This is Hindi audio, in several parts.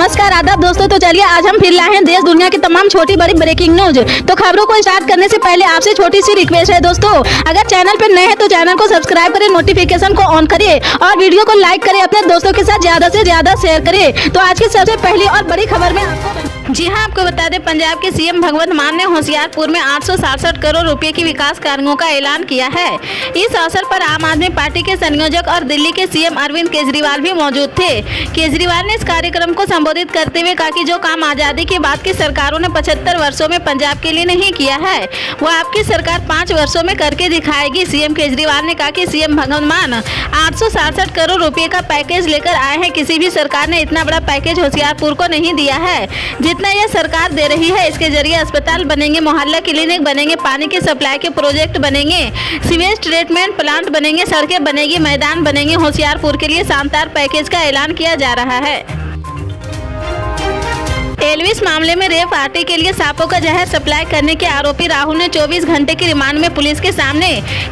नमस्कार आदाब दोस्तों। तो चलिए आज हम फिर लाए हैं देश दुनिया की तमाम छोटी बड़ी ब्रेकिंग न्यूज। तो खबरों को स्टार्ट करने से पहले आपसे छोटी सी रिक्वेस्ट है दोस्तों, अगर चैनल पर नए हैं तो चैनल को सब्सक्राइब करें, नोटिफिकेशन को ऑन करिए और वीडियो को लाइक करें, अपने दोस्तों के साथ ज्यादा से ज्यादा शेयर करें। तो आज की सबसे पहली और बड़ी खबर में आपको बता दें, पंजाब के सीएम भगवंत मान ने होशियारपुर में 867 करोड़ रुपए की विकास कार्यों का ऐलान किया है। इस अवसर पर आम आदमी पार्टी के संयोजक और दिल्ली के सीएम अरविंद केजरीवाल भी मौजूद थे। केजरीवाल ने इस कार्यक्रम को संबोधित करते हुए कहा कि जो काम आजादी के बाद की सरकारों ने 75 वर्षों में पंजाब के लिए नहीं किया है, वो आपकी सरकार 5 वर्षों में करके दिखाएगी। सीएम केजरीवाल ने कहा कि सीएम भगवंत मान 867 करोड़ रुपए का पैकेज लेकर आए हैं। किसी भी सरकार ने इतना बड़ा पैकेज होशियारपुर को नहीं दिया है जितना यह सरकार दे रही है। इसके जरिए अस्पताल बनेंगे, मोहल्ला क्लिनिक बनेंगे, पानी की सप्लाई के प्रोजेक्ट बनेंगे, सीवेज ट्रीटमेंट प्लांट बनेंगे, सड़कें बनेगी, मैदान बनेंगे। होशियारपुर के लिए शानदार पैकेज का ऐलान किया जा रहा है। एल्विस मामले में रेप पार्टी के लिए सांपों का जहर सप्लाई करने के आरोपी राहुल ने 24 घंटे की रिमांड में पुलिस के सामने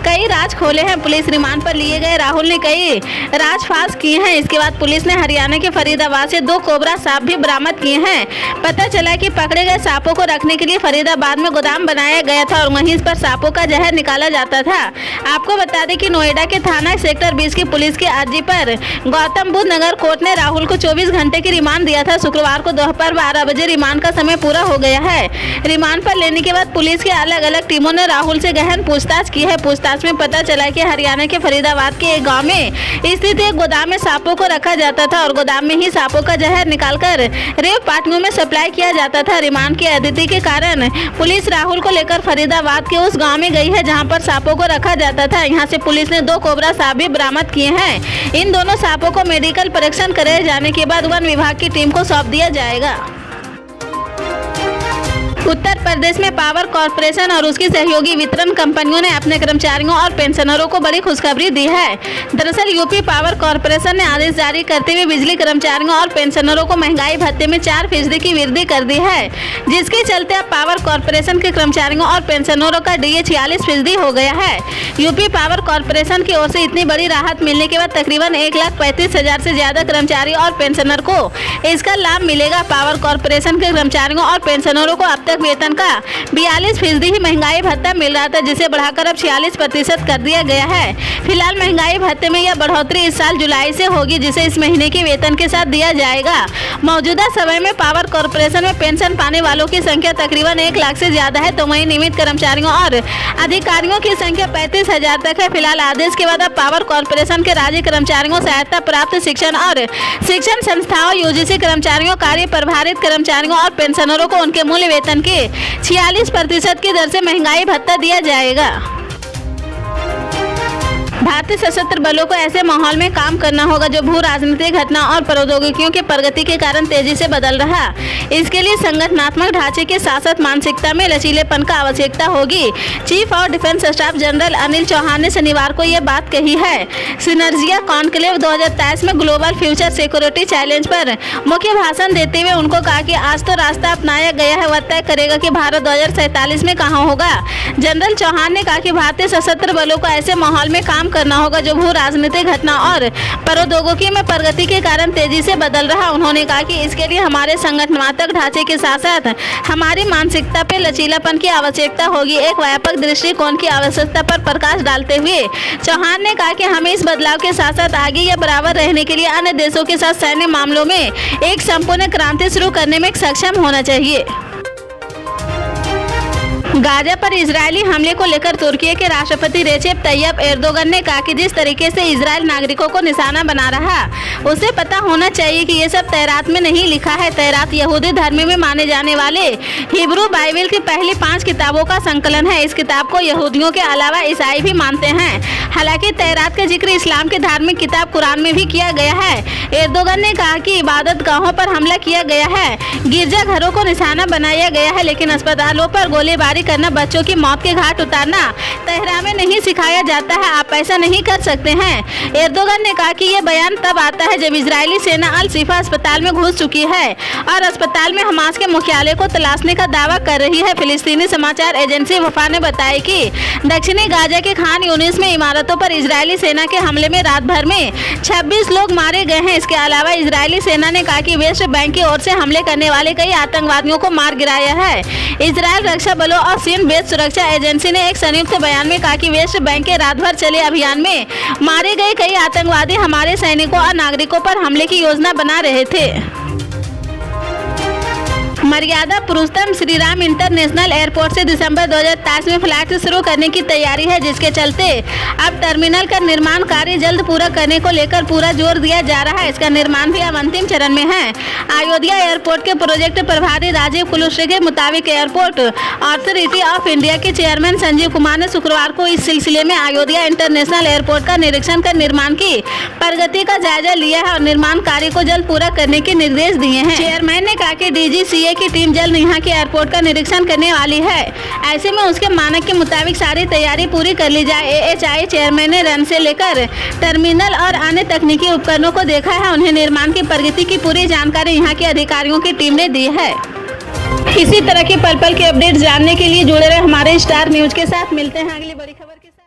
कई राज खोले हैं। पुलिस रिमांड पर लिए गए राहुल ने कई राज फाश किए हैं। इसके बाद पुलिस ने हरियाणा के फरीदाबाद से 2 कोबरा सांप भी बरामद किए हैं। पता चला कि पकड़े गए सांपों को रखने के लिए फरीदाबाद में गोदाम बनाया गया था और वहीं पर सांपों का जहर निकाला जाता था। आपको बता दें कि नोएडा के थाना सेक्टर 20 की पुलिस की अर्जी पर गौतम बुद्ध नगर कोर्ट ने राहुल को 24 घंटे की रिमांड दिया था। शुक्रवार को दोपहर 12 बजे रिमांड का समय पूरा हो गया है। रिमांड पर लेने के बाद पुलिस की अलग अलग टीमों ने राहुल से गहन पूछताछ की है। पूछताछ में पता चला कि हरियाणा के फरीदाबाद के एक गांव में स्थित एक गोदाम में सांपों को रखा जाता था और गोदाम में ही सांपों का जहर निकालकर रेप पार्टियों में सप्लाई किया जाता था। रिमांड की अदिति के कारण पुलिस राहुल को लेकर फरीदाबाद के उस गाँव में गई है जहाँ पर सांपों को रखा जाता था। यहाँ से पुलिस ने 2 कोबरा सांप भी बरामद किए हैं। इन दोनों सांपों को मेडिकल परीक्षण कराए जाने के बाद वन विभाग की टीम को सौंप दिया जाएगा। उत्तर प्रदेश में पावर कॉर्पोरेशन और उसकी सहयोगी वितरण कंपनियों ने अपने कर्मचारियों और पेंशनरों को बड़ी खुशखबरी दी है। दरअसल यूपी पावर कॉर्पोरेशन ने आदेश जारी करते हुए बिजली कर्मचारियों और पेंशनरों को महंगाई भत्ते में 4% की वृद्धि कर दी है, जिसके चलते अब पावर कॉर्पोरेशन के कर्मचारियों और पेंशनरों का डीए 46% हो गया है। यूपी पावर कॉर्पोरेशन की ओर से इतनी बड़ी राहत मिलने के बाद तकरीबन 1,35,000 से ज्यादा कर्मचारी और पेंशनर को इसका लाभ मिलेगा। पावर कॉर्पोरेशन के कर्मचारियों और पेंशनरों को अब तक वेतन का 42% ही महंगाई भत्ता मिल रहा था, जिसे बढ़ाकर अब 46% कर दिया गया है। फिलहाल महंगाई भत्ते में यह बढ़ोतरी इस साल जुलाई से होगी, जिसे इस महीने के वेतन के साथ दिया जाएगा। मौजूदा समय में पावर कॉर्पोरेशन में पेंशन पाने वालों की संख्या तकरीबन 1 लाख से ज्यादा है, तो वहीं नियमित कर्मचारियों और अधिकारियों की संख्या 35,000 तक है। फिलहाल आदेश के बाद अब पावर कॉर्पोरेशन के राज्य कर्मचारियों, सहायता प्राप्त शिक्षण और शिक्षण संस्थाओं, यूजीसी कर्मचारियों, कार्य प्रभारित कर्मचारियों और पेंशनरों को उनके मूल वेतन के 46% की दर से महंगाई भत्ता दिया जाएगा। भारतीय सशस्त्र बलों को ऐसे माहौल में काम करना होगा जो भू राजनीतिक घटना और प्रौद्योगिकियों के प्रगति के कारण तेजी से बदल रहा। इसके लिए संगठनात्मक ढांचे के साथ साथ मानसिकता में लचीलेपन का आवश्यकता होगी। Chief of defence staff general Anil Chauhan ने शनिवार को यह बात कही है। सिनर्जिया कॉन्क्लेव 2023 में ग्लोबल फ्यूचर सिक्योरिटी चैलेंज पर मुख्य भाषण देते हुए उनको कहा कि आज तो रास्ता अपनाया गया है, वह तय करेगा कि भारत 2047 में कहाँ होगा। जनरल चौहान ने कहा कि भारतीय सशस्त्र बलों को ऐसे माहौल में काम करना होगा जो भू राजनीतिक घटना और प्रौद्योगिकी में प्रगति के कारण तेजी से बदल रहा। उन्होंने कहा कि इसके लिए हमारे संगठनात्मक ढांचे के साथ साथ हमारी मानसिकता पे लचीलापन की आवश्यकता होगी। एक व्यापक दृष्टिकोण की आवश्यकता पर प्रकाश डालते हुए चौहान ने कहा कि हमें इस बदलाव के साथ साथ आगे या बराबर रहने के लिए अन्य देशों के साथ सैन्य मामलों में एक संपूर्ण क्रांति शुरू करने में सक्षम होना चाहिए। गाजा पर इजरायली हमले को लेकर तुर्की के राष्ट्रपति रेसेप तैयब एर्दोगन ने कहा कि जिस तरीके से इजरायल नागरिकों को निशाना बना रहा, उसे पता होना चाहिए कि ये सब तौरात में नहीं लिखा है। तौरात यहूदी धर्म में माने जाने वाले हिब्रू बाइबल की पहली 5 किताबों का संकलन है। इस किताब को यहूदियों के अलावा ईसाई भी मानते हैं। हालांकि तौरात का जिक्र इस्लाम की धार्मिक किताब कुरान में भी किया गया है। एर्दोगन ने कहा कि इबादत गाहों पर हमला किया गया है, गिरजाघरों को निशाना बनाया गया है, लेकिन अस्पतालों पर गोलीबारी करना, बच्चों की मौत के घाट उतारना तेहरान में नहीं सिखाया जाता है। आप ऐसा नहीं कर सकते हैं। एर्दोगन ने कहा कि ये बयान तब आता है जब इजरायली सेना अल शिफा अस्पताल में घुस चुकी है और अस्पताल में हमास के मुख्यालय को तलाशने का दावा कर रही है। फिलिस्तीनी समाचार एजेंसी वफा ने बताया कि दक्षिणी गाजा के खान यूनिस में इमारतों पर इजरायली सेना के हमले में रात भर में 26 लोग मारे गए हैं। इसके अलावा इजरायली सेना ने कहा कि वेस्ट बैंक की ओर से हमले करने वाले कई आतंकवादियों को मार गिराया है। इजरायल रक्षा बलों और सीन बेस सुरक्षा एजेंसी ने एक संयुक्त बयान में कहा कि वेस्ट बैंक के रात भर चले अभियान में मारे गए कई आतंकवादी हमारे सैनिकों और नागरिकों पर हमले की योजना बना रहे थे। मर्यादा पुरुषोत्तम श्रीराम इंटरनेशनल एयरपोर्ट से दिसंबर 2023 में फ्लाइट शुरू करने की तैयारी है, जिसके चलते अब टर्मिनल का निर्माण कार्य जल्द पूरा करने को लेकर पूरा जोर दिया जा रहा है। इसका निर्माण भी अब अंतिम चरण में है। अयोध्या एयरपोर्ट के प्रोजेक्ट प्रभारी राजीव कुलश्री के मुताबिक एयरपोर्ट अथॉरिटी ऑफ इंडिया के चेयरमैन संजीव कुमार ने शुक्रवार को इस सिलसिले में अयोध्या इंटरनेशनल एयरपोर्ट का निरीक्षण कर निर्माण की प्रगति का जायजा लिया है और निर्माण कार्य को जल्द पूरा करने के निर्देश दिए हैं। चेयरमैन ने कहा कि DGCA की टीम जल्द यहां के एयरपोर्ट का निरीक्षण करने वाली है। ऐसे में उसके मानक के मुताबिक सारी तैयारी पूरी कर ली जाए। AHI चेयरमैन ने रन से लेकर टर्मिनल और अन्य तकनीकी उपकरणों को देखा है। उन्हें निर्माण की प्रगति की पूरी जानकारी यहां के अधिकारियों की टीम ने दी है। इसी तरह के पल पल के अपडेट जानने के लिए जुड़े रहे हमारे स्टार न्यूज के साथ। मिलते हैं अगली बड़ी खबर के साथ।